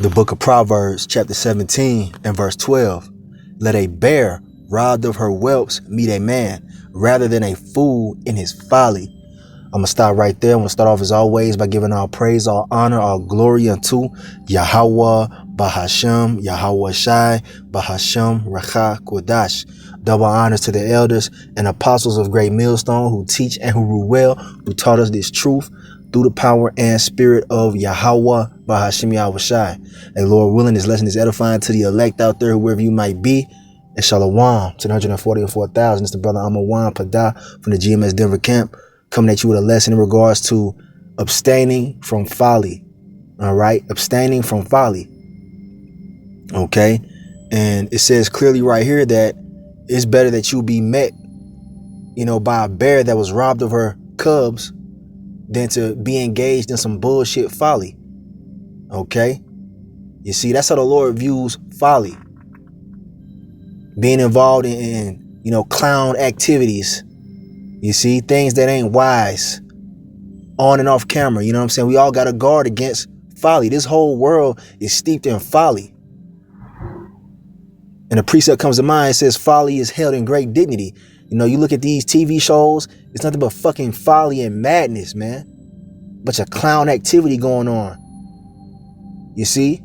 The book of Proverbs, chapter 17 and verse 12. Let a bear robbed of her whelps meet a man rather than a fool in his folly. I'm going to stop right there. I'm going to start off as always by giving all praise, all honor, all glory unto Yahweh, Bahashem, Yahweh Shai, Bahashem, Racha, Kodash. Double honors to the elders and apostles of Great Millstone who teach and who rule well, who taught us this truth through the power and spirit of Yahweh, Bahashem, Yahweh Shai. And Lord willing, this lesson is edifying to the elect out there, whoever you might be. And Shalom to the 144,000. It's the brother Amawan Padah from the GMS Denver camp, coming at you with a lesson in regards to abstaining from folly. All right. Abstaining from folly. Okay. And it says clearly right here that it's better that you be met, by a bear that was robbed of her cubs than to be engaged in some bullshit folly. Okay. You see, that's how the Lord views folly. Being involved in clown activities. You see, things that ain't wise on and off camera. You know what I'm saying? We all got to guard against folly. This whole world is steeped in folly. And a precept comes to mind. It says folly is held in great dignity. You look at these TV shows, it's nothing but fucking folly and madness, man. Bunch of clown activity going on. You see?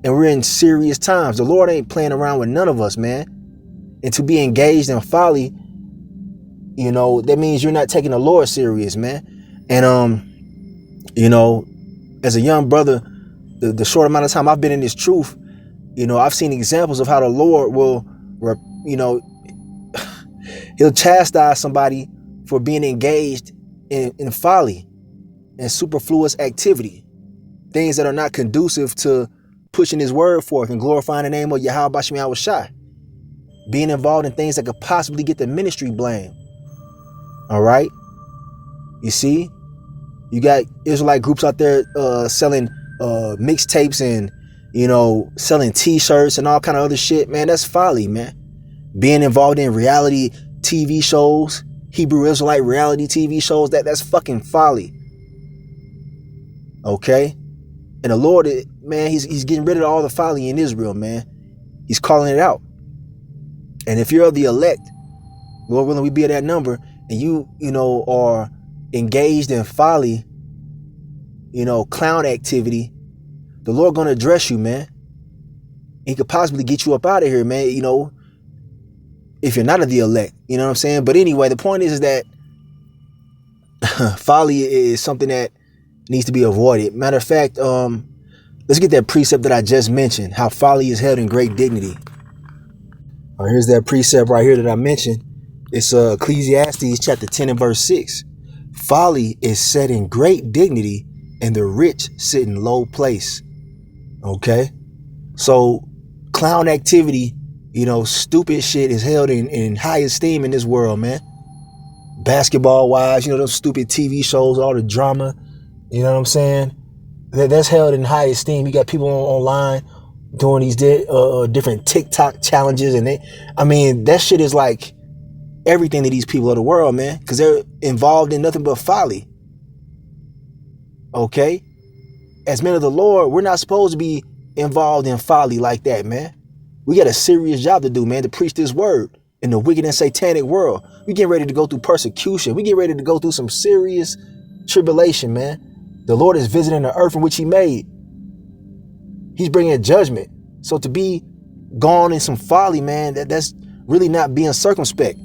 And we're in serious times. The Lord ain't playing around with none of us, man. And to be engaged in folly, that means you're not taking the Lord serious, man. And, as a young brother, the short amount of time I've been in this truth, I've seen examples of how the Lord will, he'll chastise somebody for being engaged in folly and superfluous activity, things that are not conducive to pushing his word forth and glorifying the name of Yahweh Bashem Yahweh Shai, being involved in things that could possibly get the ministry blame. All right. You see, you got Israelite groups out there selling mixtapes and, selling T-shirts and all kind of other shit. Man, that's folly, man. Being involved in reality TV shows, Hebrew Israelite reality TV shows, that's fucking folly. Okay. And the Lord, man, he's getting rid of all the folly in Israel, man. He's calling it out. And if you're of the elect, Lord willing, we be at that number, and you are engaged in folly, clown activity, the Lord gonna address you, man. He could possibly get you up out of here, man, if you're not of the elect, you know what I'm saying? But anyway, the point is that folly is something that needs to be avoided. Matter of fact, let's get that precept that I just mentioned, how folly is held in great dignity. Here's that precept right here that I mentioned. It's Ecclesiastes chapter 10 and verse 6. Folly is set in great dignity and the rich sit in low place. Okay. So clown activity, stupid shit is held in high esteem in this world, man. Basketball wise, those stupid TV shows, all the drama, you know what I'm saying? That's held in high esteem. You got people online doing these different TikTok challenges. And that shit is like everything to these people of the world, man, because they're involved in nothing but folly. Okay. As men of the Lord, we're not supposed to be involved in folly like that, man. We got a serious job to do, man, to preach this word in the wicked and satanic world. We getting ready to go through persecution. We get ready to go through some serious tribulation, man. The Lord is visiting the earth in which he made. He's bringing judgment. So to be gone in some folly, man, that's really not being circumspect.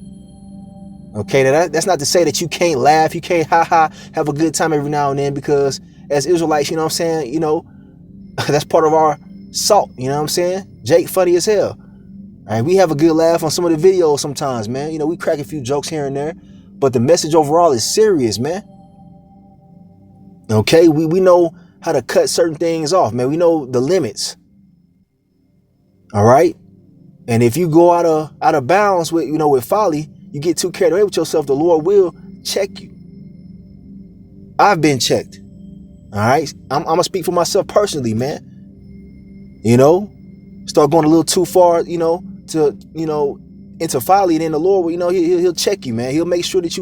Okay, now that's not to say that you can't laugh, you can't have a good time every now and then, because as Israelites, you know what I'm saying, that's part of our salt, you know what I'm saying? Jake funny as hell. All right, we have a good laugh on some of the videos sometimes, man. We crack a few jokes here and there, but the message overall is serious, man. Okay, we know how to cut certain things off, man. We know the limits. All right. And if you go out of bounds with, with folly, you get too carried away with yourself, the Lord will check you. I've been checked. All right. I'm going to speak for myself personally, man. Start going a little too far, to, into folly. And then the Lord will, he'll check you, man. He'll make sure that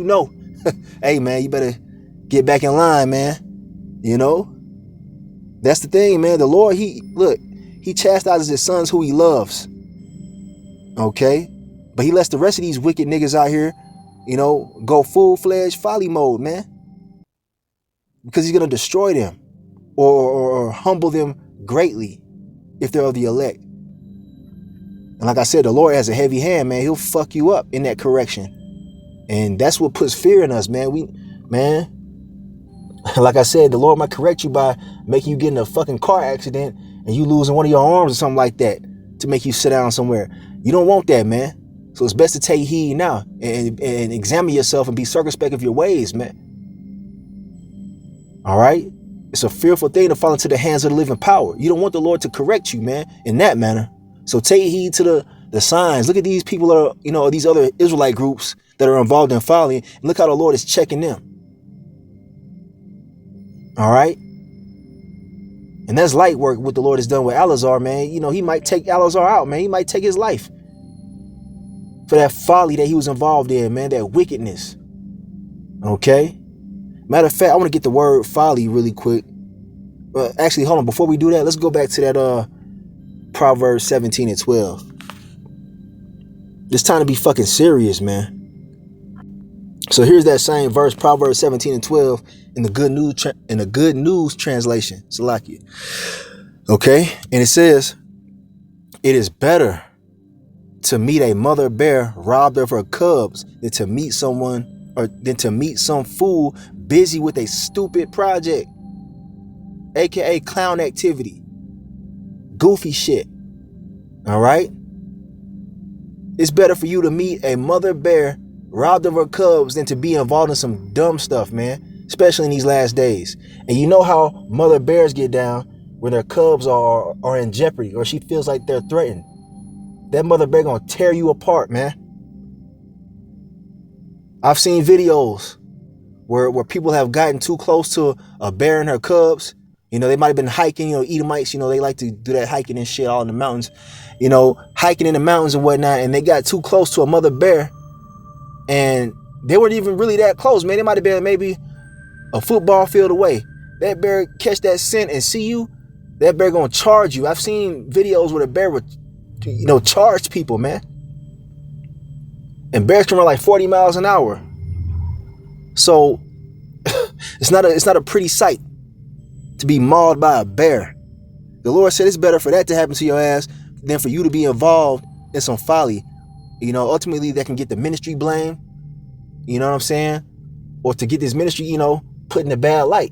hey, man, you better get back in line, man. That's the thing, man. The Lord, He chastises his sons who he loves. Okay? But he lets the rest of these wicked niggas out here, go full-fledged folly mode, man. Because he's going to destroy them or humble them greatly if they're of the elect. And like I said, the Lord has a heavy hand, man. He'll fuck you up in that correction. And that's what puts fear in us, man. Like I said, the Lord might correct you by making you get in a fucking car accident and you losing one of your arms or something like that to make you sit down somewhere. You don't want that, man. So it's best to take heed now and examine yourself and be circumspect of your ways, man. All right? It's a fearful thing to fall into the hands of the living power. You don't want the Lord to correct you, man, in that manner. So take heed to the signs. Look at these people that are, these other Israelite groups that are involved in folly. And look how the Lord is checking them. All right? And that's light work what the Lord has done with Alazar, man. He might take Alazar out, man. He might take his life for that folly that he was involved in, man, that wickedness. Okay? Matter of fact, I want to get the word folly really quick. Actually, hold on. Before we do that, let's go back to that Proverbs 17 and 12. It's time to be fucking serious, man. So here's that same verse, Proverbs 17 and 12, in the Good News translation. Salakia. Okay? And it says, "It is better to meet a mother bear robbed of her cubs than to meet some fool busy with a stupid project, aka clown activity, goofy shit." All right? It's better for you to meet a mother bear robbed of her cubs than to be involved in some dumb stuff, man, especially in these last days. And you know how mother bears get down when their cubs are in jeopardy or she feels like they're threatened. That mother bear gonna tear you apart, man. I've seen videos where people have gotten too close to a bear and her cubs. They might have been hiking, Edomites, they like to do that hiking and shit all in the mountains, hiking in the mountains and whatnot. And they got too close to a mother bear and they weren't even really that close, man. They might have been maybe a football field away. That bear catch that scent and see you, that bear gonna charge you. I've seen videos where the bear would, charge people, man. And bears can run like 40 miles an hour. So it's not a pretty sight to be mauled by a bear. The Lord said it's better for that to happen to your ass than for you to be involved in some folly. Ultimately that can get the ministry blamed. You know what I'm saying? Or to get this ministry, put in a bad light.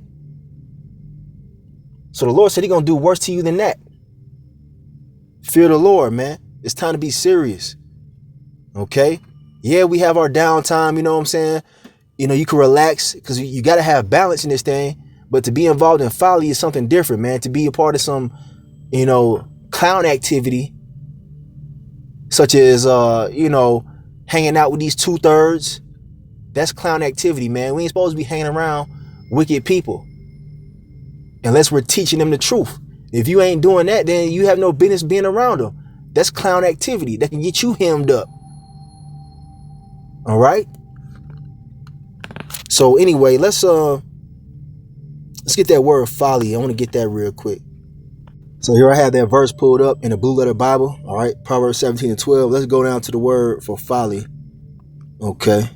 So the Lord said He's gonna do worse to you than that. Fear the Lord, man. It's time to be serious. Okay? Yeah, we have our downtime, you know what I'm saying? You can relax because you got to have balance in this thing. But to be involved in folly is something different, man. To be a part of some, clown activity, such as, hanging out with these 2/3. That's clown activity, man. We ain't supposed to be hanging around wicked people unless we're teaching them the truth. If you ain't doing that, then you have no business being around them. That's clown activity that can get you hemmed up. All right. So anyway, let's get that word folly. I want to get that real quick. So here I have that verse pulled up in the Blue Letter Bible. All right, Proverbs 17 and 12. Let's go down to the word for folly. Okay.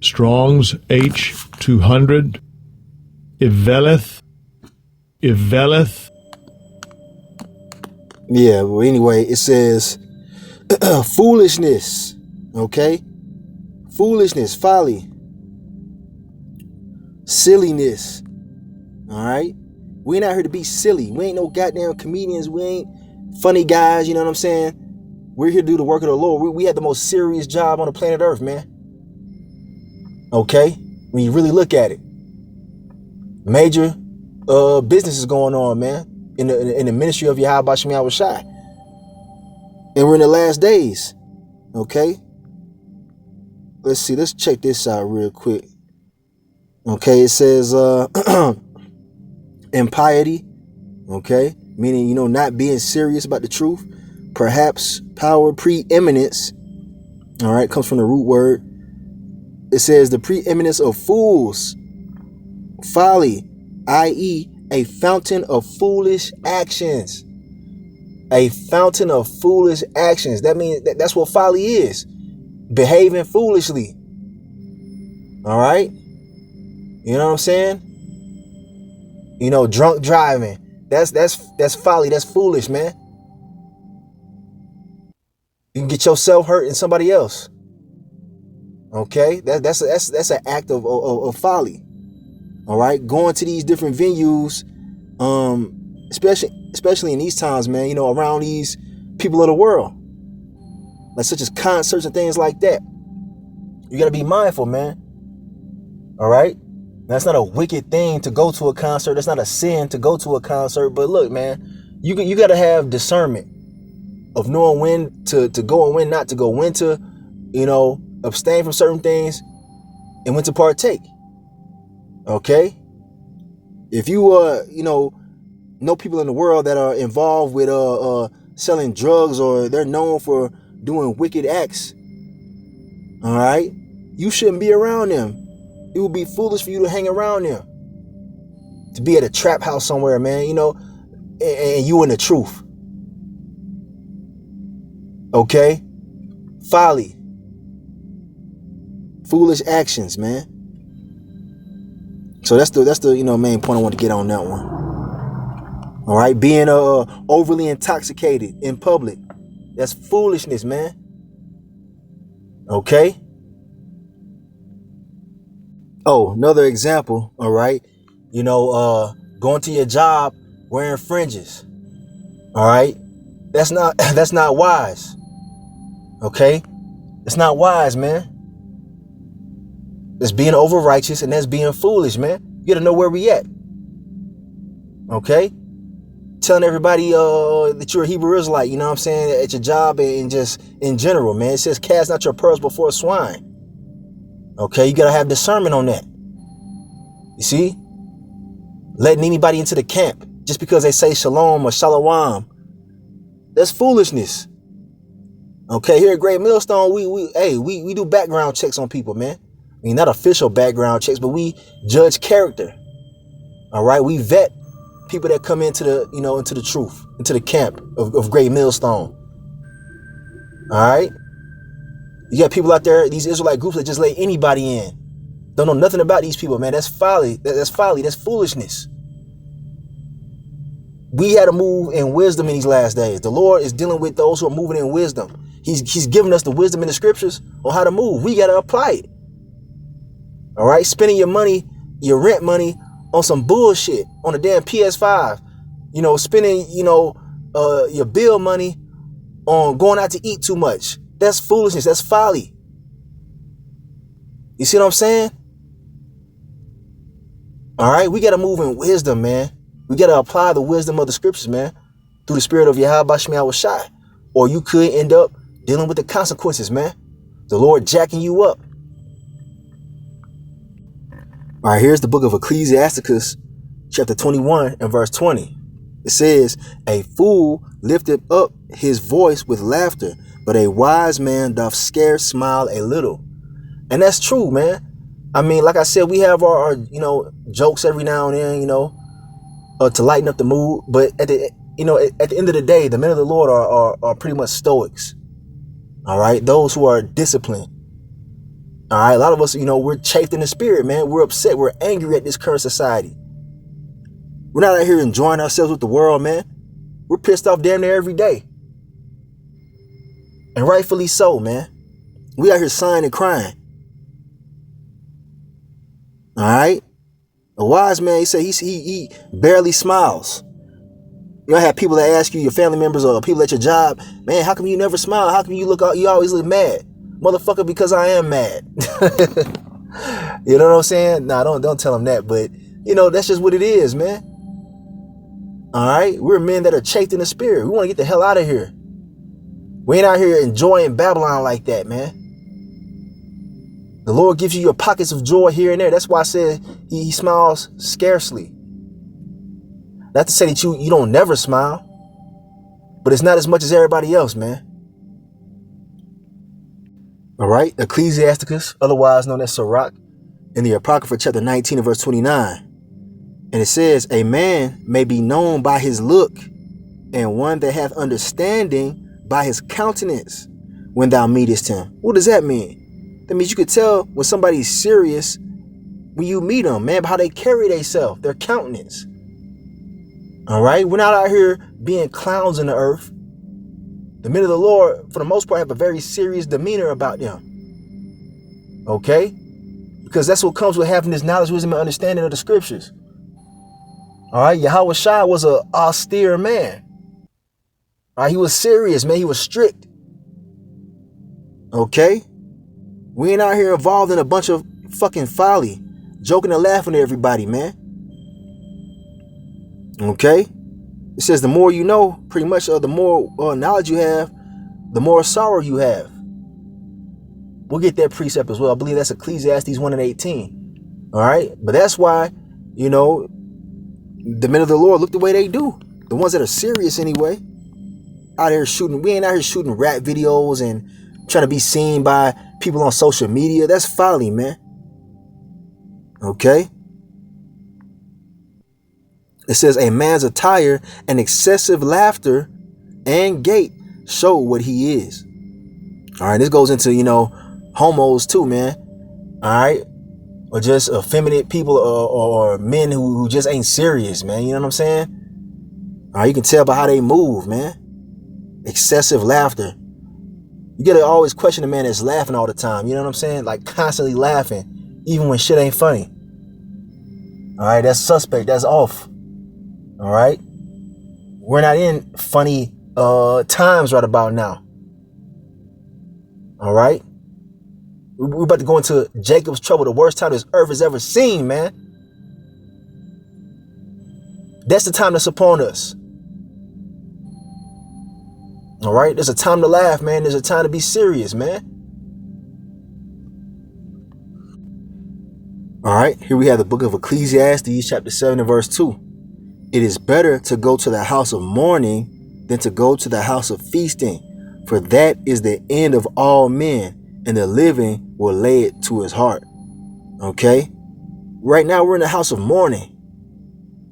Strong's H200. Iveleth. Yeah, well, anyway, it says foolishness. Okay? Foolishness, folly, silliness. All right? We ain't out here to be silly. We ain't no goddamn comedians. We ain't funny guys. You know what I'm saying? We're here to do the work of the Lord. We had the most serious job on the planet Earth, man. Okay? When you really look at it. Major business is going on, man. In the ministry of Yahweh Shem Yahweh Shai. And we're in the last days. Okay? Let's see. Let's check this out real quick. Okay, it says impiety. Okay, meaning not being serious about the truth. Perhaps power, preeminence. All right, comes from the root word. It says the preeminence of fools. Folly, i.e., a fountain of foolish actions. A fountain of foolish actions. That means that's what folly is. Behaving foolishly. All right? You know what I'm saying? You know, drunk driving. That's folly. That's foolish, man. You can get yourself hurt and somebody else. Okay? That's an act of folly. All right? Going to these different venues, especially in these times, man, you know, around these people of the world. Like such as concerts and things like that. You gotta be mindful, man. All right? That's not a wicked thing to go to a concert. That's not a sin to go to a concert. But look, man, you got to have discernment of knowing when to go and when not to go. When to, you know, abstain from certain things and when to partake. Okay? If you, you know people in the world that are involved with selling drugs, or they're known for doing wicked acts, all right? You shouldn't be around them. It would be foolish for you to hang around them. To be at a trap house somewhere, man, you know, and you in the truth. Okay? Folly. Foolish actions, man. So that's the you know, main point I want to get on that one. All right? Being overly intoxicated in public. That's foolishness, man. Okay? Oh, another example, all right? You know, going to your job wearing fringes. All right? That's not wise. Okay? It's not wise, man. That's being over righteous, and that's being foolish, man. You gotta know where we at. Okay? Telling everybody that you're a Hebrew Israelite, you know what I'm saying, at your job and just in general, man. It says, cast not your pearls before swine. Okay, you gotta have discernment on that. You see? Letting anybody into the camp just because they say shalom or shalom. That's foolishness. Okay, here at Great Millstone, we do background checks on people, man. I mean, not official background checks, but we judge character. All right, we vet people that come into the truth, into the camp of Great Millstone. All right? You got people out there, these Israelite groups that just let anybody in. Don't know nothing about these people, man. That's folly. That's folly. That's foolishness. We had to move in wisdom in these last days. The Lord is dealing with those who are moving in wisdom. He's giving us the wisdom in the scriptures on how to move. We got to apply it. All right? Spending your money, your rent money on some bullshit, on a damn PS5. You know, spending, your bill money on going out to eat too much. That's foolishness. That's folly. You see what I'm saying? All right? We got to move in wisdom, man. We got to apply the wisdom of the scriptures, man, through the spirit of Yahweh Shemiah Shai. Or you could end up dealing with the consequences, man. The Lord jacking you up. All right, here's the book of Ecclesiasticus, chapter 21 and verse 20. It says, a fool lifteth up his voice with laughter, but a wise man doth scarce smile a little. And that's true, man. I mean, like I said, we have our jokes every now and then, to lighten up the mood. But at the end of the day, the men of the Lord are pretty much stoics. All right. Those who are disciplined. All right. A lot of us, we're chafed in the spirit, man. We're upset. We're angry at this current society. We're not out here enjoying ourselves with the world, man. We're pissed off damn near every day. And rightfully so, man. We out here sighing and crying. All right. A wise man, he said he barely smiles. You have people that ask you, your family members or people at your job, man, how come you never smile? How come you always look mad? Motherfucker, because I am mad. You know what I'm saying? Nah, don't tell them that, but that's just what it is, man. All right. We're men that are chafed in the spirit. We want to get the hell out of here. We ain't out here enjoying Babylon like that, man. The Lord gives you your pockets of joy here and there. That's why I said he smiles scarcely. Not to say that you don't never smile, but it's not as much as everybody else, man. All right. Ecclesiasticus, otherwise known as Sirach, in the Apocrypha chapter 19 and verse 29. And it says, a man may be known by his look, and one that hath understanding by his countenance when thou meetest him. What does that mean? That means you could tell when somebody's serious when you meet them, man, by how they carry themselves, their countenance. All right? We're not out here being clowns in the earth. The men of the Lord, for the most part, have a very serious demeanor about them. Okay? Because that's what comes with having this knowledge, wisdom, and understanding of the scriptures. All right? Yahweh Shai was an austere man. All right? He was serious, man. He was strict. Okay? We ain't out here involved in a bunch of fucking folly, joking and laughing at everybody, man. Okay? It says the more you know, pretty much the more knowledge you have, the more sorrow you have. We'll get that precept as well. I believe that's Ecclesiastes 1:18. All right? But that's why, you know, the men of the Lord look the way they do. The ones that are serious anyway. Out here shooting. We ain't out here shooting rap videos and trying to be seen by people on social media. That's folly, man. Okay? It says a man's attire and excessive laughter and gait show what he is. All right, this goes into, you know, homos too, man. All right, or just effeminate people or men who just ain't serious, man. You know what I'm saying? All right, you can tell by how they move, man. Excessive laughter. You gotta always question a man that's laughing all the time. You know what I'm saying? Like constantly laughing, even when shit ain't funny. All right, that's suspect. That's off. All right, we're not in funny times right about now. All right, we're about to go into Jacob's trouble, the worst time this earth has ever seen, man. That's the time that's upon us. All right, there's a time to laugh, man. There's a time to be serious, man. All right, here we have the book of Ecclesiastes, chapter 7 and verse 2. It is better to go to the house of mourning than to go to the house of feasting, for that is the end of all men, and the living will lay it to his heart. Okay? Right now we're in the house of mourning.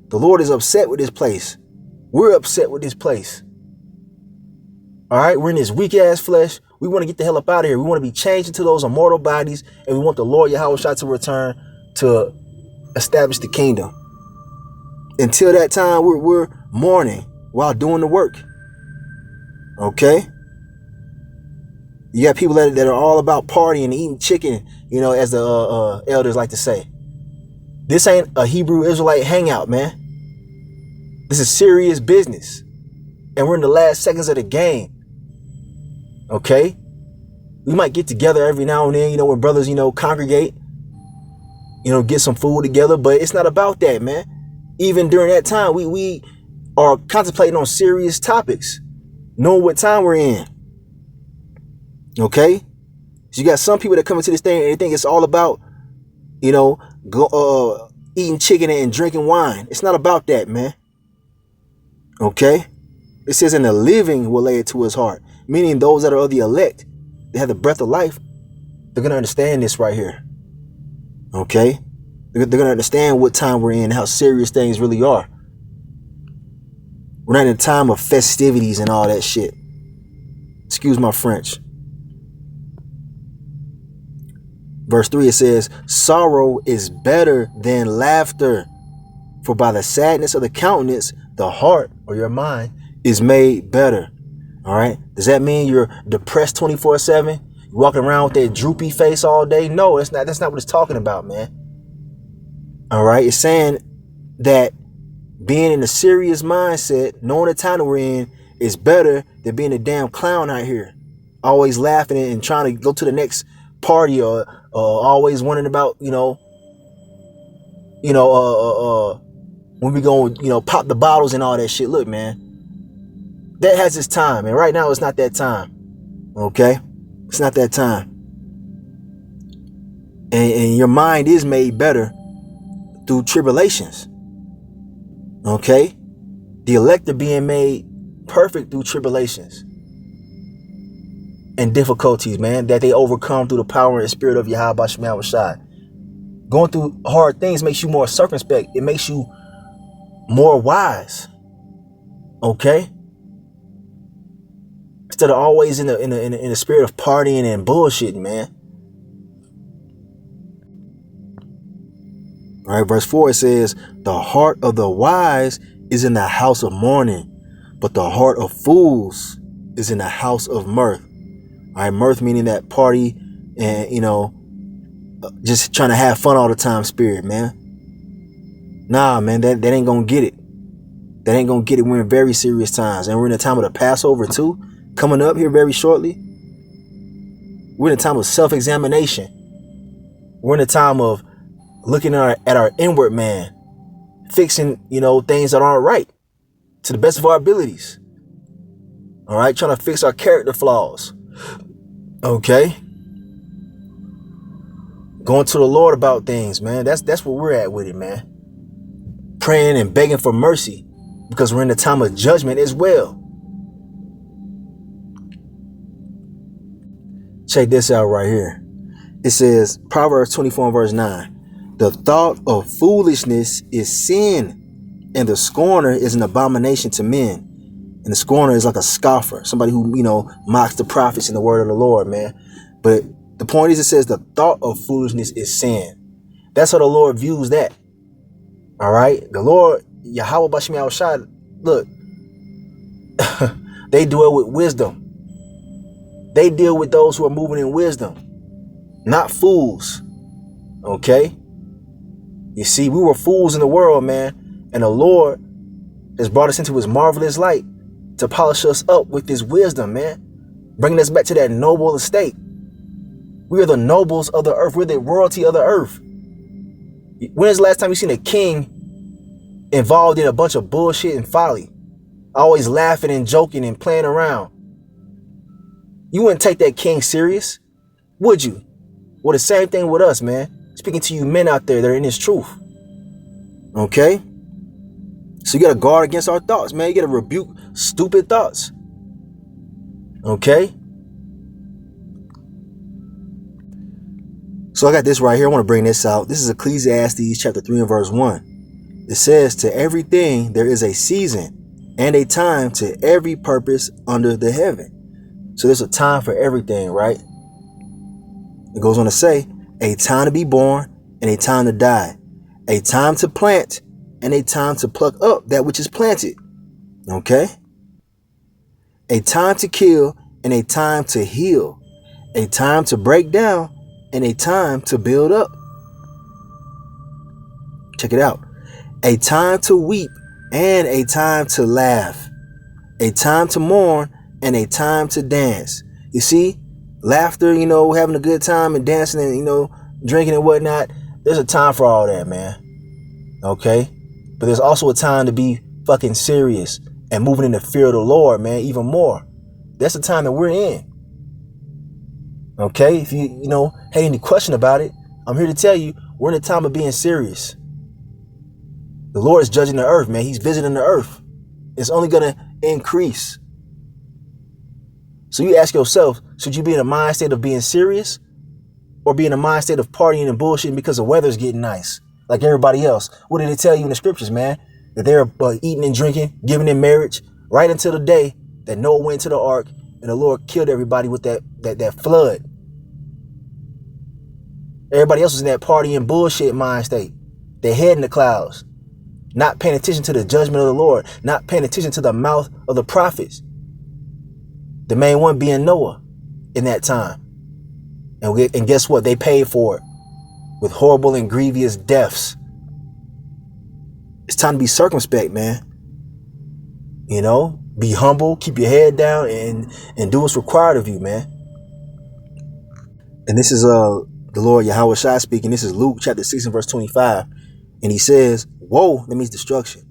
The Lord is upset with this place. We're upset with this place. All right? We're in this weak ass flesh. We want to get the hell up out of here. We want to be changed into those immortal bodies, and we want the Lord Yahweh Shai to return to establish the kingdom. Until that time, we're mourning while doing the work. Okay? You got people that are all about partying and eating chicken, you know, as the elders like to say. This ain't a Hebrew Israelite hangout, man. This is serious business. And we're in the last seconds of the game. Okay? We might get together every now and then, you know, when brothers, you know, congregate, you know, get some food together, but it's not about that, man. Even during that time, we are contemplating on serious topics, knowing what time we're in. Okay? So you got some people that come into this thing and they think it's all about, you know, eating chicken and drinking wine. It's not about that, man. Okay? It says, and the living will lay it to his heart. Meaning those that are of the elect, they have the breath of life. They're going to understand this right here. Okay? They're going to understand what time we're in, how serious things really are. We're not in a time of festivities and all that shit. Excuse my French. Verse 3, it says, sorrow is better than laughter, for by the sadness of the countenance, the heart or your mind is made better. All right. Does that mean you're depressed 24/7? You're walking around with that droopy face all day? No, that's not what it's talking about, man. All right. It's saying that being in a serious mindset, knowing the time that we're in, is better than being a damn clown out here, always laughing and trying to go to the next party or always wondering about, when we go, pop the bottles and all that shit. Look, man, that has its time. And right now it's not that time. Okay. It's not that time. And your mind is made better through tribulations. Okay. The elect are being made perfect through tribulations and difficulties, man, that they overcome through the power and spirit of Yahweh Shai. Going through hard things makes you more circumspect. It makes you more wise. Okay? Instead of always in the spirit of partying and bullshitting, man. All right, verse 4, it says, the heart of the wise is in the house of mourning, but the heart of fools is in the house of mirth. All right, mirth meaning that party and, just trying to have fun all the time spirit, man. Nah, man, that ain't gonna get it. That ain't gonna get it. We're in very serious times. And we're in the time of the Passover too, coming up here very shortly. We're in a time of self-examination. We're in a time of looking at our inward man, fixing, things that aren't right to the best of our abilities. All right, trying to fix our character flaws. Okay. Going to the Lord about things, man. That's where we're at with it, man. Praying and begging for mercy because we're in the time of judgment as well. Check this out right here. It says, Proverbs 24 verse 9, the thought of foolishness is sin, and the scorner is an abomination to men. And the scorner is like a scoffer, somebody who, mocks the prophets in the word of the Lord, man. But the point is, it says the thought of foolishness is sin. That's how the Lord views that. All right. The Lord, Yahweh Bashmi Al-Shad, look, they dwell with wisdom. They deal with those who are moving in wisdom, not fools. Okay. You see, we were fools in the world, man. And the Lord has brought us into his marvelous light to polish us up with his wisdom, man. Bringing us back to that noble estate. We are the nobles of the earth. We're the royalty of the earth. When is the last time you seen a king involved in a bunch of bullshit and folly? Always laughing and joking and playing around. You wouldn't take that king serious, would you? Well, the same thing with us, man. Speaking to you men out there that are in this truth. Okay? So you got to guard against our thoughts, man. You got to rebuke stupid thoughts. Okay? So I got this right here. I want to bring this out. This is Ecclesiastes chapter 3 and verse 1. It says, to everything there is a season and a time to every purpose under the heaven. So there's a time for everything, right? It goes on to say, a time to be born and a time to die, a time to plant and a time to pluck up that which is planted. Okay? A time to kill and a time to heal, a time to break down and a time to build up. Check it out. A time to weep and a time to laugh, a time to mourn and a time to dance. You see, laughter, having a good time and dancing and, drinking and whatnot. There's a time for all that, man. Okay. But there's also a time to be fucking serious and moving in the fear of the Lord, man, even more. That's the time that we're in. Okay. If you, had any question about it, I'm here to tell you, we're in a time of being serious. The Lord is judging the earth, man. He's visiting the earth. It's only going to increase. So you ask yourself, should you be in a mind state of being serious or be in a mind state of partying and bullshitting because the weather's getting nice like everybody else? What did it tell you in the scriptures, man? That they're eating and drinking, giving in marriage right until the day that Noah went to the ark and the Lord killed everybody with that flood. Everybody else was in that partying bullshit mind state. Their head in the clouds, not paying attention to the judgment of the Lord, not paying attention to the mouth of the prophets. The main one being Noah in that time. And guess what? They paid for it with horrible and grievous deaths. It's time to be circumspect, man. Be humble, keep your head down and do what's required of you, man. And this is the Lord Yahweh Shai speaking. This is Luke chapter 6 and verse 25. And he says, woe, that means destruction.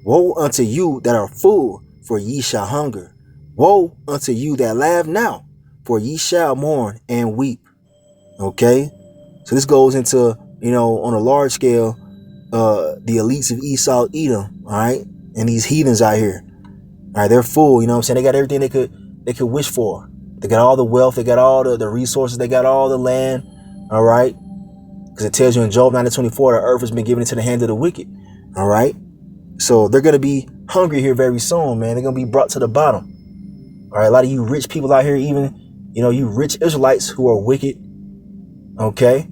Woe unto you that are full, for ye shall hunger. Woe unto you that laugh now, for ye shall mourn and weep. Okay? So this goes into, on a large scale, the elites of Esau, Edom, all right? And these heathens out here. All right, they're full, what I'm saying? They got everything they could wish for. They got all the wealth, they got all the resources, they got all the land, all right? Because it tells you in Job 9:24, the earth has been given into the hand of the wicked, all right? So they're going to be hungry here very soon, man. They're going to be brought to the bottom. All right. A lot of you rich people out here, even, you rich Israelites who are wicked. Okay.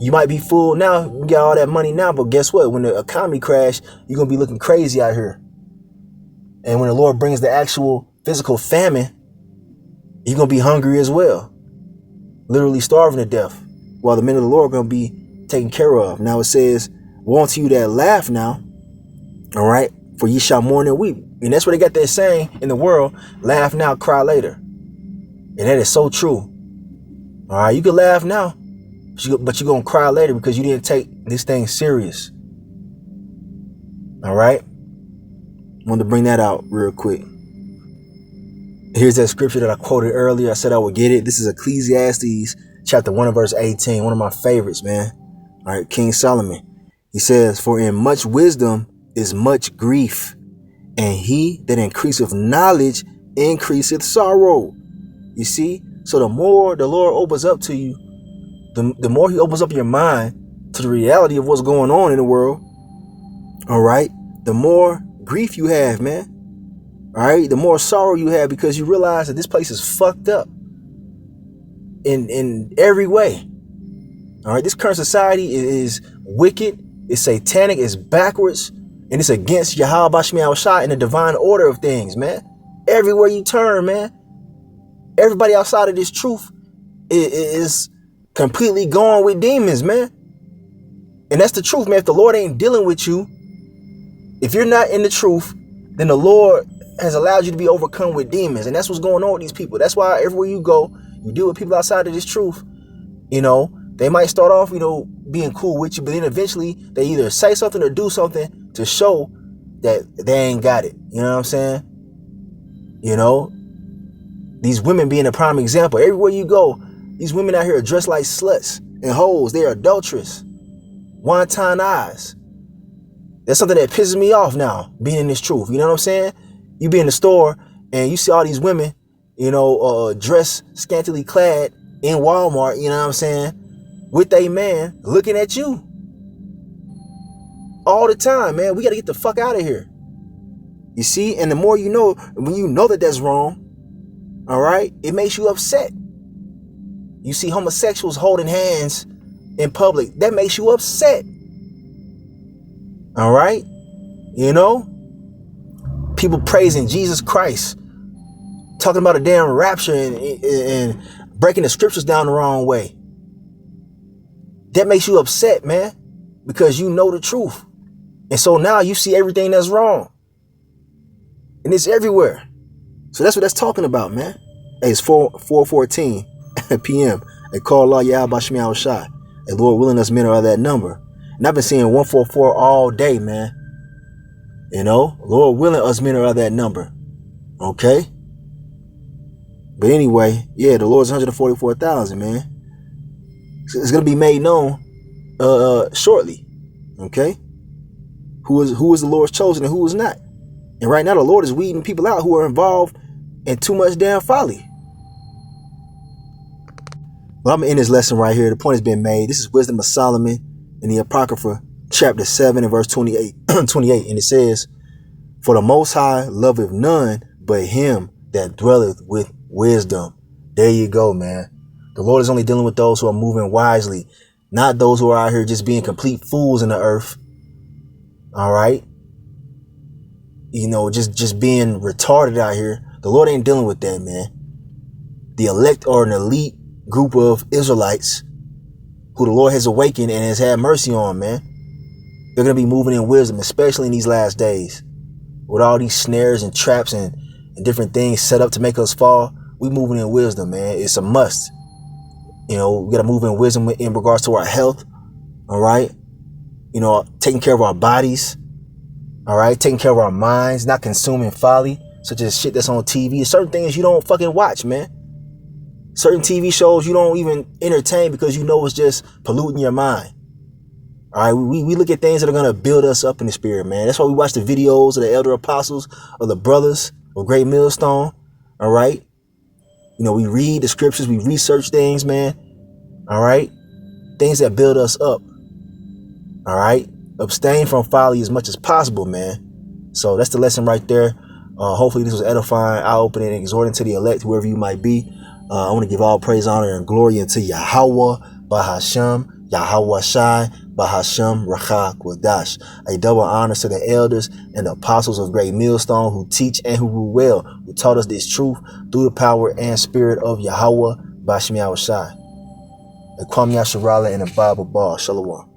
You might be fooled now. You got all that money now. But guess what? When the economy crash, you're going to be looking crazy out here. And when the Lord brings the actual physical famine, you're going to be hungry as well. Literally starving to death. While the men of the Lord are going to be taken care of. Now it says, woe unto you that laugh now. All right. For ye shall mourn and weep. And that's what they got that saying in the world. Laugh now, cry later. And that is so true. All right. You can laugh now, but you're going to cry later because you didn't take this thing serious. All right. Wanted to bring that out real quick. Here's that scripture that I quoted earlier. I said I would get it. This is Ecclesiastes chapter 1 and verse 18. One of my favorites, man. All right. King Solomon. He says, for in much wisdom is much grief, and he that increaseth knowledge increaseth sorrow. You see? So the more the Lord opens up to you, the more he opens up your mind to the reality of what's going on in the world. All right. The more grief you have, man. All right. The more sorrow you have because you realize that this place is fucked up in every way. All right. This current society is wicked. It's satanic. It's backwards. And it's against Yahweh Shemiah Shai and the divine order of things, man. Everywhere you turn, man. Everybody outside of this truth is completely going with demons, man. And that's the truth, man. If the Lord ain't dealing with you, if you're not in the truth, then the Lord has allowed you to be overcome with demons. And that's what's going on with these people. That's why everywhere you go, you deal with people outside of this truth. They might start off, being cool with you, but then eventually they either say something or do something to show that they ain't got it. You know what I'm saying? These women being a prime example. Everywhere you go, these women out here are dressed like sluts and hoes. They're adulterous. Wanton eyes. That's something that pisses me off now, being in this truth. You know what I'm saying? You be in the store and you see all these women, dressed scantily clad in Walmart, you know what I'm saying? With a man looking at you all the time, man. We got to get the fuck out of here. You see? And the more you know, when you know that that's wrong, all right, it makes you upset. You see homosexuals holding hands in public. That makes you upset. All right? People praising Jesus Christ, talking about a damn rapture and breaking the scriptures down the wrong way. That makes you upset, man, because you know the truth. And so now you see everything that's wrong. And it's everywhere. So that's what that's talking about, man. Hey, it's 4:14 p.m. They call Allah Yahweh Shemiah Shai. And Lord willing, us men are that number. And I've been seeing 144 all day, man. Lord willing, us men are that number. Okay? But anyway, yeah, the Lord's 144,000, man. It's going to be made known shortly. Okay? Who is the Lord's chosen and who is not. And right now the Lord is weeding people out who are involved in too much damn folly. Well, I'm going to end this lesson right here. The point has been made. This is Wisdom of Solomon in the Apocrypha, chapter 7 and verse 28. And it says, for the Most High loveth none but him that dwelleth with wisdom. There you go, man. The Lord is only dealing with those who are moving wisely, not those who are out here just being complete fools in the earth. All right. Just being retarded out here. The Lord ain't dealing with that, man. The elect are an elite group of Israelites who the Lord has awakened and has had mercy on, man. They're going to be moving in wisdom, especially in these last days. With all these snares and traps and different things set up to make us fall, we moving in wisdom, man. It's a must. We got to move in wisdom in regards to our health. All right. Taking care of our bodies. All right. Taking care of our minds, not consuming folly, such as shit that's on TV. Certain things you don't fucking watch, man. Certain TV shows you don't even entertain because you know it's just polluting your mind. All right. We look at things that are going to build us up in the spirit, man. That's why we watch the videos of the elder apostles, of the brothers of Great Millstone. All right. We read the scriptures. We research things, man. All right. Things that build us up. All right. abstain from folly as much as possible, man. So that's the lesson right there. Hopefully this was edifying, eye-opening, and exhorting to the elect, whoever you might be. I want to give all praise, honor, and glory unto Yahweh, Bahasham, Yahweh Shai, Bahasham, Rachah, Quadash. A double honor to the elders and the apostles of Great Millstone who teach and who rule well, who taught us this truth through the power and spirit of Yahweh, Bashmi Shai. And Kwame Yasharala and the Bible Bar. Shalom.